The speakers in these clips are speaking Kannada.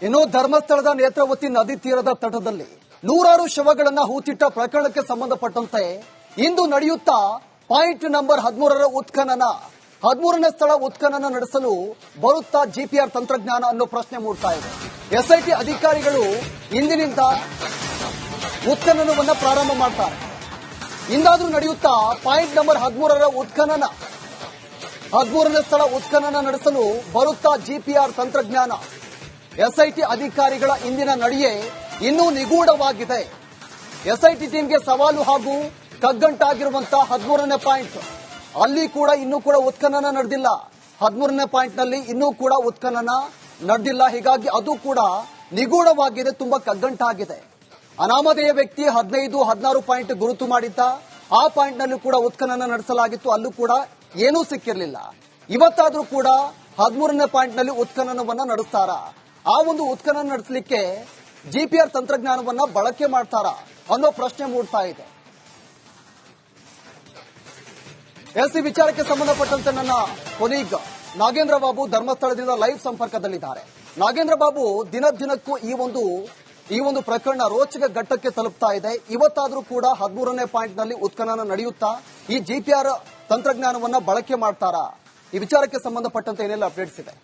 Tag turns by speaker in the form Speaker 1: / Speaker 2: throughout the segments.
Speaker 1: ಇನ್ನು ಧರ್ಮಸ್ಥಳದ ನೇತ್ರಾವತಿ ನದಿ ತೀರದ ತಟದಲ್ಲಿ ನೂರಾರು ಶವಗಳನ್ನ ಹೂತಿಟ್ಟ ಪ್ರಕರಣಕ್ಕೆ ಸಂಬಂಧಪಟ್ಟಂತೆ ಇಂದು ನಡೆಯುತ್ತಾ ಪಾಯಿಂಟ್ ನಂಬರ್ 13ರ ಉತ್ಖನನ 13ನೇ ಸ್ಥಳ ಉತ್ಖನನ ನಡೆಸಲು ಬರುತ್ತಾ ಜಿಪಿಆರ್ ತಂತ್ರಜ್ಞಾನ ಅನ್ನೋ ಪ್ರಶ್ನೆ ಮೂಡ್ತಾ ಇದೆ. ಎಸ್ಐಟಿ ಅಧಿಕಾರಿಗಳು ಇಂದಿನಿಂದ ಉತ್ಖನನವನ್ನ ಪ್ರಾರಂಭ ಮಾಡ್ತಾರೆ. ಇಂದಾದ್ರೂ ನಡೆಯುತ್ತಾ ಪಾಯಿಂಟ್ ನಂಬರ್ 13ರ ಉತ್ಖನನ 13ನೇ ಸ್ಥಳ ಉತ್ಖನನ ನಡೆಸಲು ಬರುತ್ತಾ ಜಿಪಿಆರ್ ತಂತ್ರಜ್ಞಾನ. ಎಸ್ಐಟಿ ಅಧಿಕಾರಿಗಳ ಇಂದಿನ ನಡೆಯೇ ಇನ್ನೂ ನಿಗೂಢವಾಗಿದೆ. ಎಸ್ಐಟಿ ಟೀಮ್ಗೆ ಸವಾಲು ಹಾಗೂ ಕಗ್ಗಂಟಾಗಿರುವಂತಹ 13ನೇ ಪಾಯಿಂಟ್ ಅಲ್ಲಿ ಕೂಡ ಇನ್ನೂ ಕೂಡ ಉತ್ಖನನ ನಡೆದಿಲ್ಲ. 13ನೇ ಪಾಯಿಂಟ್ ನಲ್ಲಿ ಇನ್ನೂ ಕೂಡ ಉತ್ಖನನ ನಡೆದಿಲ್ಲ. ಹೀಗಾಗಿ ಅದು ಕೂಡ ನಿಗೂಢವಾಗಿದೆ, ತುಂಬಾ ಕಗ್ಗಂಟಾಗಿದೆ. ಅನಾಮಧೇಯ ವ್ಯಕ್ತಿ 15-16 ಪಾಯಿಂಟ್ ಗುರುತು ಮಾಡಿದ್ದ. ಆ ಪಾಯಿಂಟ್ ನಲ್ಲಿ ಕೂಡ ಉತ್ಖನನ ನಡೆಸಲಾಗಿತ್ತು, ಅಲ್ಲೂ ಕೂಡ ಏನೂ ಸಿಕ್ಕಿರಲಿಲ್ಲ. ಇವತ್ತಾದ್ರೂ ಕೂಡ 13ನೇ ಪಾಯಿಂಟ್ ನಲ್ಲಿ ಉತ್ಖನನವನ್ನ ನಡೆಸ್ತಾರ. ಆ ಒಂದು ಉತ್ಖನನ ನಡೆಸಲಿಕ್ಕೆ ಜಿಪಿಆರ್ ತಂತ್ರಜ್ಞಾನವನ್ನ ಬಳಕೆ ಮಾಡ್ತಾರಾ ಅನ್ನೋ ಪ್ರಶ್ನೆ ಮೂಡ್ತಾ ಇದೆ. ಈ ವಿಚಾರಕ್ಕೆ ಸಂಬಂಧಪಟ್ಟಂತೆ ನನ್ನ ಕೊಲೀಗ್ ನಾಗೇಂದ್ರ ಬಾಬು ಧರ್ಮಸ್ಥಳದಿಂದ ಲೈವ್ ಸಂಪರ್ಕದಲ್ಲಿದ್ದಾರೆ. ನಾಗೇಂದ್ರ ಬಾಬು, ದಿನಕ್ಕೂ ಈ ಒಂದು ಪ್ರಕರಣ ರೋಚಕ ಘಟ್ಟಕ್ಕೆ ತಲುಪ್ತಾ ಇದೆ. ಇವತ್ತಾದ್ರೂ ಕೂಡ 13ನೇ ಪಾಯಿಂಟ್ ನಲ್ಲಿ ಉತ್ಖನನ ನಡೆಯುತ್ತಾ ಈ ಜಿಪಿಆರ್ ತಂತ್ರಜ್ಞಾನವನ್ನ ಬಳಕೆ ಮಾಡ್ತಾರಾ? ಈ ವಿಚಾರಕ್ಕೆ ಸಂಬಂಧಪಟ್ಟಂತೆ ಏನೆಲ್ಲ ಅಪ್ಡೇಟ್ಸ್ ಇದೆ?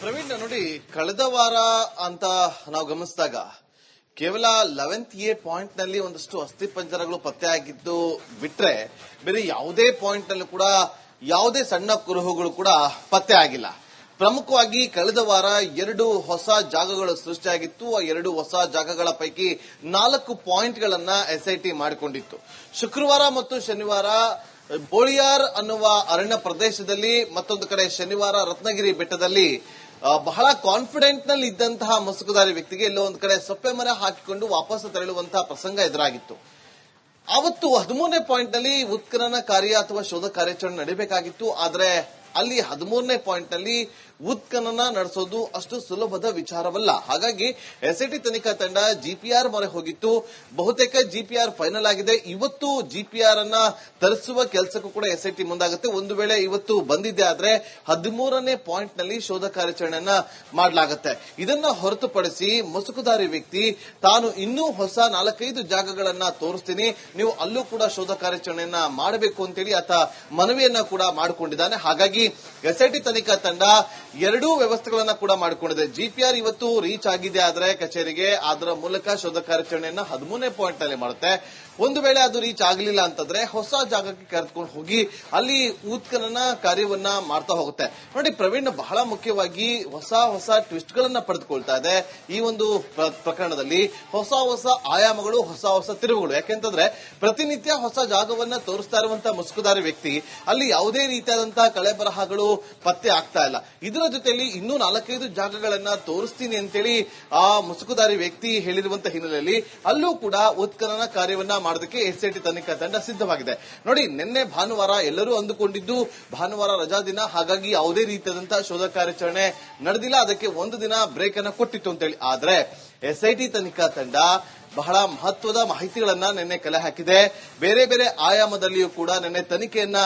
Speaker 2: ಪ್ರವೀಣ್, ನೋಡಿ, ಕಳೆದ ವಾರ ಅಂತ ನಾವು ಗಮನಿಸಿದಾಗ ಕೇವಲ 11th A ಪಾಯಿಂಟ್ ನಲ್ಲಿ ಒಂದಷ್ಟು ಅಸ್ಥಿಪಂಜರಗಳು ಪತ್ತೆಯಾಗಿದ್ದು ಬಿಟ್ರೆ ಬೇರೆ ಯಾವುದೇ ಪಾಯಿಂಟ್ ನಲ್ಲೂ ಕೂಡ ಯಾವುದೇ ಸಣ್ಣ ಕುರುಹುಗಳು ಕೂಡ ಪತ್ತೆ ಆಗಿಲ್ಲ. ಪ್ರಮುಖವಾಗಿ ಕಳೆದ ವಾರ 2 ಹೊಸ ಜಾಗಗಳು ಸೃಷ್ಟಿಯಾಗಿತ್ತು. ಆ 2 ಹೊಸ ಜಾಗಗಳ ಪೈಕಿ 4 ಪಾಯಿಂಟ್ಗಳನ್ನ ಎಸ್ಐಟಿ ಮಾಡಿಕೊಂಡಿತ್ತು. ಶುಕ್ರವಾರ ಮತ್ತು ಶನಿವಾರ ಬೋಳಿಯಾರ್ ಅನ್ನುವ ಅರಣ್ಯ ಪ್ರದೇಶದಲ್ಲಿ, ಮತ್ತೊಂದು ಕಡೆ ಶನಿವಾರ ರತ್ನಗಿರಿ ಬೆಟ್ಟದಲ್ಲಿ ಬಹಳ ಕಾನ್ಫಿಡೆಂಟ್ ನಲ್ಲಿ ಇದ್ದಂತಹ ಮುಸುಕುದಾರಿ ವ್ಯಕ್ತಿಗೆ ಎಲ್ಲೋ ಒಂದು ಕಡೆ ಸೊಪ್ಪೆ ಮರ ಹಾಕಿಕೊಂಡು ವಾಪಸ್ ತೆರಳುವಂತಹ ಪ್ರಸಂಗ ಎದುರಾಗಿತ್ತು. ಅವತ್ತು 13ನೇ ಪಾಯಿಂಟ್ ನಲ್ಲಿ ಉತ್ಖನನ ಕಾರ್ಯ ಅಥವಾ ಶೋಧ ಕಾರ್ಯಾಚರಣೆ ನಡೆಯಬೇಕಾಗಿತ್ತು. ಆದರೆ ಅಲ್ಲಿ 13ನೇ ಪಾಯಿಂಟ್ ನಲ್ಲಿ ಉತ್ಖನನ ನಡೆಸೋದು ಅಷ್ಟು ಸುಲಭದ ವಿಚಾರವಲ್ಲ. ಹಾಗಾಗಿ ಎಸ್ಐಟಿ ತನಿಖಾ ತಂಡ ಜಿಪಿಆರ್ ಮೊರೆ ಹೋಗಿತ್ತು. ಬಹುತೇಕ ಜಿಪಿಆರ್ ಫೈನಲ್ ಆಗಿದೆ. ಇವತ್ತು ಜಿಪಿಆರ್ ಅನ್ನ ತರಿಸುವ ಕೆಲಸಕ್ಕೂ ಕೂಡ ಎಸ್ಐಟಿ ಮುಂದಾಗುತ್ತೆ. ಒಂದು ವೇಳೆ ಇವತ್ತು ಬಂದಿದ್ದೆ ಆದ್ರೆ 13ನೇ ಪಾಯಿಂಟ್ ನಲ್ಲಿ ಶೋಧ ಕಾರ್ಯಾಚರಣೆಯನ್ನ ಮಾಡಲಾಗುತ್ತೆ. ಇದನ್ನ ಹೊರತುಪಡಿಸಿ ಮುಸುಕುದಾರಿ ವ್ಯಕ್ತಿ ತಾನು ಇನ್ನೂ ಹೊಸ 4-5 ಜಾಗಗಳನ್ನ ತೋರಿಸ್ತೀನಿ, ನೀವು ಅಲ್ಲೂ ಕೂಡ ಶೋಧ ಕಾರ್ಯಾಚರಣೆಯನ್ನ ಮಾಡಬೇಕು ಅಂತೇಳಿ ಆತ ಮನವಿಯನ್ನ ಕೂಡ ಮಾಡಿಕೊಂಡಿದ್ದಾನೆ. ಹಾಗಾಗಿ ಎಸ್ಐಟಿ ತನಿಖಾ ತಂಡ 2 ವ್ಯವಸ್ಥೆಗಳನ್ನ ಕೂಡ ಮಾಡಿಕೊಂಡಿದೆ. ಜಿಪಿಆರ್ ಇವತ್ತು ರೀಚ್ ಆಗಿದೆ ಆದ್ರೆ ಕಚೇರಿಗೆ, ಅದರ ಮೂಲಕ ಶೋಧ ಕಾರ್ಯಾಚರಣೆಯನ್ನ 13ನೇ ಪಾಯಿಂಟ್ ನಲ್ಲಿ ಮಾಡುತ್ತೆ. ಒಂದು ವೇಳೆ ಅದು ರೀಚ್ ಆಗಲಿಲ್ಲ ಅಂತಂದ್ರೆ ಹೊಸ ಜಾಗಕ್ಕೆ ಕರೆದುಕೊಂಡು ಹೋಗಿ ಅಲ್ಲಿ ಉತ್ಖನನ ಕಾರ್ಯವನ್ನ ಮಾಡ್ತಾ ಹೋಗುತ್ತೆ. ನೋಡಿ ಪ್ರವೀಣ್, ಬಹಳ ಮುಖ್ಯವಾಗಿ ಹೊಸ ಟ್ವಿಸ್ಟ್ ಗಳನ್ನ ಪಡೆದುಕೊಳ್ತಾ ಇದೆ ಈ ಒಂದು ಪ್ರಕರಣದಲ್ಲಿ. ಹೊಸ ಆಯಾಮಗಳು, ಹೊಸ ತಿರುವುಗಳು. ಯಾಕೆಂತಂದ್ರೆ ಪ್ರತಿನಿತ್ಯ ಹೊಸ ಜಾಗವನ್ನ ತೋರಿಸ್ತಾ ಇರುವಂತಹ ಮುಸುಕುದಾರಿ ವ್ಯಕ್ತಿ ಅಲ್ಲಿ ಯಾವುದೇ ರೀತಿಯಾದಂತಹ ಕಳೆ ಬರಹಗಳು ಪತ್ತೆ ಆಗ್ತಾ ಇಲ್ಲ. ಇದರ ಜೊತೆಯಲ್ಲಿ ಇನ್ನೂ 4-5 ಜಾಗಗಳನ್ನ ತೋರಿಸ್ತೀನಿ ಅಂತೇಳಿ ಆ ಮುಸುಕುದಾರಿ ವ್ಯಕ್ತಿ ಹೇಳಿರುವಂತಹ ಹಿನ್ನೆಲೆಯಲ್ಲಿ ಅಲ್ಲೂ ಕೂಡ ಉತ್ಖನನ ಕಾರ್ಯವನ್ನ ಮಾಡೋದಕ್ಕೆ ಎಸ್ಐಟಿ ತನಿಖಾ ತಂಡ ಸಿದ್ಧವಾಗಿದೆ. ನೋಡಿ, ನಿನ್ನೆ ಭಾನುವಾರ ಎಲ್ಲರೂ ಅಂದುಕೊಂಡಿದ್ದು ಭಾನುವಾರ ರಜಾ ದಿನ, ಹಾಗಾಗಿ ಯಾವುದೇ ರೀತಿಯಾದಂತಹ ಶೋಧ ಕಾರ್ಯಾಚರಣೆ ನಡೆದಿಲ್ಲ. ಅದಕ್ಕೆ ಒಂದು ದಿನ ಬ್ರೇಕ್ ಅನ್ನ ಕೊಟ್ಟಿತ್ತು ಅಂತೇಳಿ. ಆದ್ರೆ ಎಸ್ಐಟಿ ತನಿಖಾ ತಂಡ ಬಹಳ ಮಹತ್ವದ ಮಾಹಿತಿಗಳನ್ನ ನಿನ್ನೆ ಕಲೆ ಹಾಕಿದೆ. ಬೇರೆ ಬೇರೆ ಆಯಾಮದಲ್ಲಿಯೂ ಕೂಡ ನಿನ್ನೆ ತನಿಖೆಯನ್ನ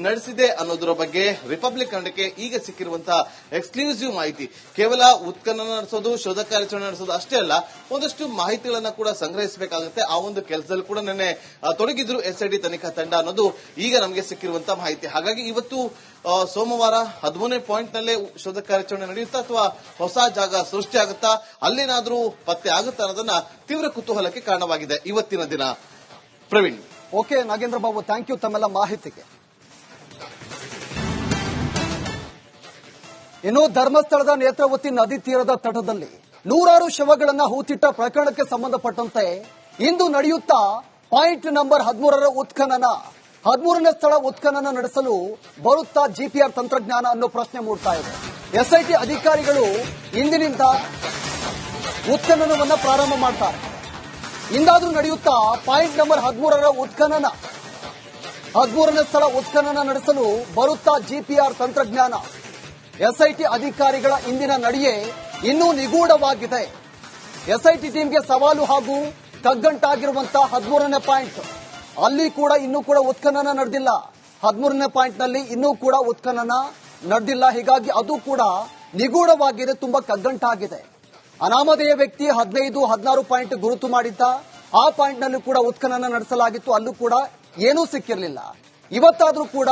Speaker 2: ನಡೆಸಿದೆ ಅನ್ನೋದರ ಬಗ್ಗೆ ರಿಪಬ್ಲಿಕ್ ಕನ್ನಡಕ್ಕೆ ಈಗ ಸಿಕ್ಕಿರುವಂತಹ ಎಕ್ಸ್ಕ್ಲೂಸಿವ್ ಮಾಹಿತಿ. ಕೇವಲ ಉತ್ಖನನ ನಡೆಸೋದು, ಶೋಧ ಕಾರ್ಯಾಚರಣೆ ನಡೆಸೋದು ಅಷ್ಟೇ ಅಲ್ಲ, ಒಂದಷ್ಟು ಮಾಹಿತಿಗಳನ್ನ ಕೂಡ ಸಂಗ್ರಹಿಸಬೇಕಾಗುತ್ತೆ. ಆ ಒಂದು ಕೆಲಸದಲ್ಲಿ ಕೂಡ ನಿನ್ನೆ ತೊಡಗಿದ್ರು ಎಸ್ಐಟಿ ತನಿಖಾ ತಂಡ ಅನ್ನೋದು ಈಗ ನಮಗೆ ಸಿಕ್ಕಿರುವಂತಹ ಮಾಹಿತಿ. ಹಾಗಾಗಿ ಇವತ್ತು ಸೋಮವಾರ 13ನೇ ಪಾಯಿಂಟ್ ನಲ್ಲೇ ಶೋಧ ಕಾರ್ಯಾಚರಣೆ ನಡೆಯುತ್ತಾ ಅಥವಾ ಹೊಸ ಜಾಗ ಸೃಷ್ಟಿಯಾಗುತ್ತಾ, ಅಲ್ಲೇನಾದ್ರೂ ಪತ್ತೆ ಆಗುತ್ತಾ ಅನ್ನೋದನ್ನ ತೀವ್ರ ಕುತೂಹಲಕ್ಕೆ ಕಾರಣವಾಗಿದೆ ಇವತ್ತಿನ ದಿನ. Praveen.
Speaker 1: Okay Nagendra Babu, thank you ತಮ್ಮೆಲ್ಲ ಮಾಹಿತಿಗೆ. ಇನ್ನು ಧರ್ಮಸ್ಥಳದ ನೇತ್ರಾವತಿ ನದಿ ತೀರದ ತಟದಲ್ಲಿ ನೂರಾರು ಶವಗಳನ್ನ ಹೂತಿಟ್ಟ ಪ್ರಕರಣಕ್ಕೆ ಸಂಬಂಧಪಟ್ಟಂತೆ ಇಂದು ನಡೆಯುತ್ತಾ ಪಾಯಿಂಟ್ ನಂಬರ್ 13ರ ಉತ್ಖನನ 13ನೇ ಸ್ಥಳ ಉತ್ಖನನ ನಡೆಸಲು ಬರುತ್ತಾ ಜಿಪಿಆರ್ ತಂತ್ರಜ್ಞಾನ ಅನ್ನೋ ಪ್ರಶ್ನೆ ಮೂಡ್ತಾ ಇದೆ. ಎಸ್ಐಟಿ ಅಧಿಕಾರಿಗಳು ಇಂದಿನಿಂದ ಉತ್ಖನನವನ್ನ ಪ್ರಾರಂಭ ಮಾಡ್ತಾರೆ. ಇಂದಾದ್ರೂ ನಡೆಯುತ್ತಾ ಪಾಯಿಂಟ್ ನಂಬರ್ 13ರ ಉತ್ಖನನ 13ನೇ ಸ್ಥಳ ಉತ್ಖನನ ನಡೆಸಲು ಬರುತ್ತಾ ಜಿಪಿಆರ್ ತಂತ್ರಜ್ಞಾನ. ಎಸ್ಐಟಿ ಅಧಿಕಾರಿಗಳ ಇಂದಿನ ನಡೆಯೇ ಇನ್ನೂ ನಿಗೂಢವಾಗಿದೆ. ಎಸ್ಐಟಿ ಟೀಮ್ಗೆ ಸವಾಲು ಹಾಗೂ ಕಗ್ಗಂಟಾಗಿರುವಂತಹ 13ನೇ ಪಾಯಿಂಟ್ ಅಲ್ಲಿ ಕೂಡ ಇನ್ನೂ ಕೂಡ ಉತ್ಖನನ ನಡೆದಿಲ್ಲ. 13ನೇ ಪಾಯಿಂಟ್ ನಲ್ಲಿ ಇನ್ನೂ ಕೂಡ ಉತ್ಖನನ ನಡೆದಿಲ್ಲ. ಹೀಗಾಗಿ ಅದು ಕೂಡ ನಿಗೂಢವಾಗಿದೆ, ತುಂಬಾ ಕಗ್ಗಂಟಾಗಿದೆ. ಅನಾಮಧೇಯ ವ್ಯಕ್ತಿ 15, 16 ಪಾಯಿಂಟ್ ಗುರುತು ಮಾಡಿದ್ದ. ಆ ಪಾಯಿಂಟ್ ನಲ್ಲಿ ಕೂಡ ಉತ್ಖನನ ನಡೆಸಲಾಗಿತ್ತು, ಅಲ್ಲೂ ಕೂಡ ಏನೂ ಸಿಕ್ಕಿರಲಿಲ್ಲ. ಇವತ್ತಾದ್ರೂ ಕೂಡ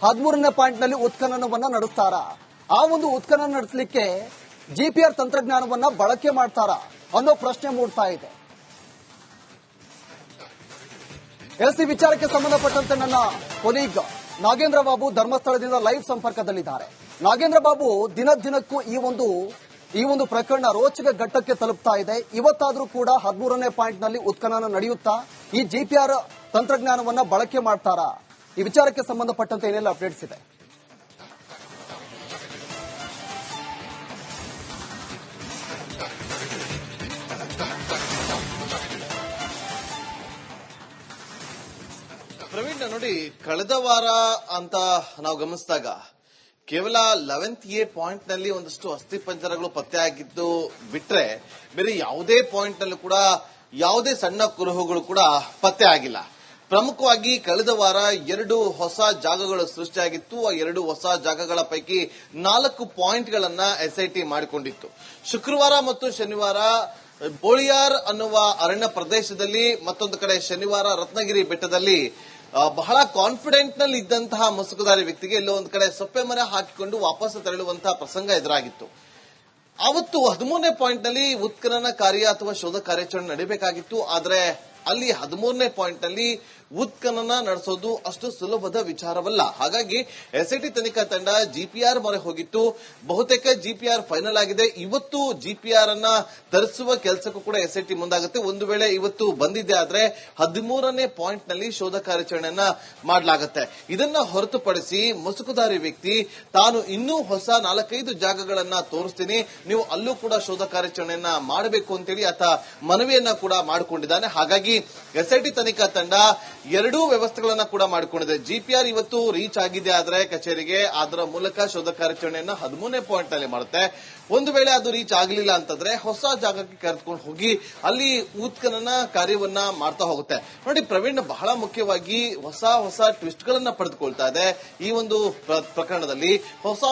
Speaker 1: 13ನೇ ಪಾಯಿಂಟ್ ನಲ್ಲಿ ಉತ್ಖನನವನ್ನ ನಡೆಸ್ತಾರ. ಆ ಒಂದು ಉತ್ಖನನ ನಡೆಸಲಿಕ್ಕೆ ಜಿಪಿಆರ್ ತಂತ್ರಜ್ಞಾನವನ್ನ ಬಳಕೆ ಮಾಡ್ತಾರ ಅನ್ನೋ ಪ್ರಶ್ನೆ ಮೂಡ್ತಾ ಇದೆ. ಈ ವಿಚಾರಕ್ಕೆ ಸಂಬಂಧಪಟ್ಟಂತೆ ನನ್ನ ಕೊಲೀಗ್ ನಾಗೇಂದ್ರ ಬಾಬು ಧರ್ಮಸ್ಥಳದಿಂದ ಲೈವ್ ಸಂಪರ್ಕದಲ್ಲಿದ್ದಾರೆ. ನಾಗೇಂದ್ರ ಬಾಬು, ದಿನಕ್ಕೂ ಈ ಒಂದು ಪ್ರಕರಣ ರೋಚಕ ಘಟ್ಟಕ್ಕೆ ತಲುಪ್ತಾ ಇದೆ. ಇವತ್ತಾದ್ರೂ ಕೂಡ 13ನೇ ಪಾಯಿಂಟ್ ನಲ್ಲಿ ಉತ್ಖನನ ನಡೆಯುತ್ತಾ ಈ ಜಿಪಿಆರ್ ತಂತ್ರಜ್ಞಾನವನ್ನ ಬಳಕೆ ಮಾಡ್ತಾರಾ? ಈ ವಿಚಾರಕ್ಕೆ ಸಂಬಂಧಪಟ್ಟಂತೆ ಏನೆಲ್ಲ ಅಪ್ಡೇಟ್ಸ್ ಇದೆ?
Speaker 2: ಪ್ರವೀಣ್, ನೋಡಿ, ಕಳೆದ ವಾರ ಅಂತ ನಾವು ಗಮನಿಸಿದಾಗ ಕೇವಲ 11th A ಪಾಯಿಂಟ್ ನಲ್ಲಿ ಒಂದಷ್ಟು ಅಸ್ಥಿಪಂಜರಗಳು ಪತ್ತೆ ಆಗಿದ್ದು ಬಿಟ್ರೆ ಬೇರೆ ಯಾವುದೇ ಪಾಯಿಂಟ್ ನಲ್ಲೂ ಕೂಡ ಯಾವುದೇ ಸಣ್ಣ ಕುರುಹುಗಳು ಕೂಡ ಪತ್ತೆ ಆಗಿಲ್ಲ. ಪ್ರಮುಖವಾಗಿ ಕಳೆದ ವಾರ 2 ಹೊಸ ಜಾಗಗಳು ಸೃಷ್ಟಿಯಾಗಿತ್ತು. ಆ 2 ಹೊಸ ಜಾಗಗಳ ಪೈಕಿ 4 ಪಾಯಿಂಟ್ಗಳನ್ನ ಎಸ್ಐಟಿ ಮಾಡಿಕೊಂಡಿತ್ತು. ಶುಕ್ರವಾರ ಮತ್ತು ಶನಿವಾರ ಬೋಳಿಯಾರ್ ಅನ್ನುವ ಅರಣ್ಯ ಪ್ರದೇಶದಲ್ಲಿ, ಮತ್ತೊಂದು ಕಡೆ ಶನಿವಾರ ರತ್ನಗಿರಿ ಬೆಟ್ಟದಲ್ಲಿ ಬಹಳ ಕಾನ್ಫಿಡೆಂಟ್ ನಲ್ಲಿ ಇದ್ದಂತಹ ಮುಸುಕುದಾರಿ ವ್ಯಕ್ತಿಗೆ ಎಲ್ಲೋ ಒಂದು ಕಡೆ ಸೊಪ್ಪೆ ಮರ ಹಾಕಿಕೊಂಡು ವಾಪಸ್ ತೆರಳುವಂತಹ ಪ್ರಸಂಗ ಎದುರಾಗಿತ್ತು. ಅವತ್ತು 13ನೇ ಪಾಯಿಂಟ್ ನಲ್ಲಿ ಉತ್ಖನನ ಕಾರ್ಯ ಅಥವಾ ಶೋಧ ಕಾರ್ಯಾಚರಣೆ ನಡೆಯಬೇಕಾಗಿತ್ತು. ಆದರೆ ಅಲ್ಲಿ 13ನೇ ಪಾಯಿಂಟ್ ನಲ್ಲಿ ಉತ್ಖನನ ನಡೆಸೋದು ಅಷ್ಟು ಸುಲಭದ ವಿಚಾರವಲ್ಲ. ಹಾಗಾಗಿ ಎಸ್ಐಟಿ ತನಿಖಾ ತಂಡ ಜಿಪಿಆರ್ ಮೊರೆ ಹೋಗಿತ್ತು. ಬಹುತೇಕ ಜಿಪಿಆರ್ ಫೈನಲ್ ಆಗಿದೆ. ಇವತ್ತು ಜಿಪಿಆರ್ ಅನ್ನ ತರಿಸುವ ಕೆಲಸಕ್ಕೂ ಕೂಡ ಎಸ್ಐಟಿ ಮುಂದಾಗುತ್ತೆ. ಒಂದು ವೇಳೆ ಇವತ್ತು ಬಂದಿದೆ ಆದ್ರೆ 13ನೇ ಪಾಯಿಂಟ್ ನಲ್ಲಿ ಶೋಧ ಕಾರ್ಯಾಚರಣೆಯನ್ನ ಮಾಡಲಾಗುತ್ತೆ. ಇದನ್ನ ಹೊರತುಪಡಿಸಿ ಮುಸುಕುದಾರಿ ವ್ಯಕ್ತಿ ತಾನು ಇನ್ನೂ ಹೊಸ 4-5 ಜಾಗಗಳನ್ನ ತೋರಿಸ್ತೀನಿ, ನೀವು ಅಲ್ಲೂ ಕೂಡ ಶೋಧ ಕಾರ್ಯಾಚರಣೆಯನ್ನ ಮಾಡಬೇಕು ಅಂತೇಳಿ ಆತ ಮನವಿಯನ್ನ ಕೂಡ ಮಾಡಿಕೊಂಡಿದ್ದಾನೆ. ಹಾಗಾಗಿ ಎಸ್ಐಟಿ ತನಿಖಾ ತಂಡ 2 ವ್ಯವಸ್ಥೆಗಳನ್ನ ಕೂಡ ಮಾಡಿಕೊಂಡಿದೆ. ಜಿಪಿಆರ್ ಇವತ್ತು ರೀಚ್ ಆಗಿದೆ ಆದ್ರೆ ಕಚೇರಿಗೆ, ಅದರ ಮೂಲಕ ಶೋಧ ಕಾರ್ಯಾಚರಣೆಯನ್ನ 13ನೇ ಪಾಯಿಂಟ್ ನಲ್ಲಿ ಮಾಡುತ್ತೆ. ಒಂದು ವೇಳೆ ಅದು ರೀಚ್ ಆಗಲಿಲ್ಲ ಅಂತಂದ್ರೆ ಹೊಸ ಜಾಗಕ್ಕೆ ಕರೆದುಕೊಂಡು ಹೋಗಿ ಅಲ್ಲಿ ಉತ್ಖನನ ಕಾರ್ಯವನ್ನ ಮಾಡ್ತಾ ಹೋಗುತ್ತೆ. ನೋಡಿ ಪ್ರವೀಣ್, ಬಹಳ ಮುಖ್ಯವಾಗಿ ಹೊಸ ಟ್ವಿಸ್ಟ್ ಗಳನ್ನ ಪಡೆದುಕೊಳ್ತಾ ಇದೆ ಈ ಒಂದು ಪ್ರಕರಣದಲ್ಲಿ. ಹೊಸ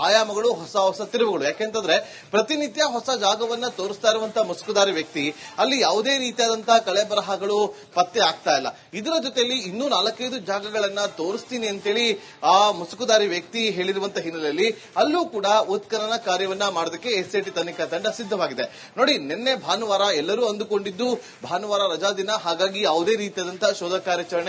Speaker 2: ಆಯಾಮಗಳು, ಹೊಸ ತಿರುವುಗಳು. ಯಾಕೆಂತಂದ್ರೆ ಪ್ರತಿನಿತ್ಯ ಹೊಸ ಜಾಗವನ್ನ ತೋರಿಸ್ತಾ ಇರುವಂತಹ ಮುಸುಕುದಾರಿ ವ್ಯಕ್ತಿ ಅಲ್ಲಿ ಯಾವುದೇ ರೀತಿಯಾದಂತಹ ಕಳೆ ಬರಹಗಳು ಪತ್ತೆ ಆಗ್ತಾ ಇಲ್ಲ. ಇದರ ಜೊತೆಯಲ್ಲಿ ಇನ್ನೂ 4-5 ಜಾಗಗಳನ್ನ ತೋರಿಸ್ತೀನಿ ಅಂತೇಳಿ ಆ ಮುಸುಕುದಾರಿ ವ್ಯಕ್ತಿ ಹೇಳಿರುವಂತಹ ಹಿನ್ನೆಲೆಯಲ್ಲಿ ಅಲ್ಲೂ ಕೂಡ ಉತ್ಖನನ ಕಾರ್ಯವನ್ನ ಮಾಡೋದಕ್ಕೆ ಎಸ್ಐಟಿ ತನಿಖಾ ತಂಡ ಸಿದ್ಧವಾಗಿದೆ. ನೋಡಿ, ನಿನ್ನೆ ಭಾನುವಾರ ಎಲ್ಲರೂ ಅಂದುಕೊಂಡಿದ್ದು ಭಾನುವಾರ ರಜಾ ದಿನ, ಹಾಗಾಗಿ ಯಾವುದೇ ರೀತಿಯಾದಂತಹ ಶೋಧ ಕಾರ್ಯಾಚರಣೆ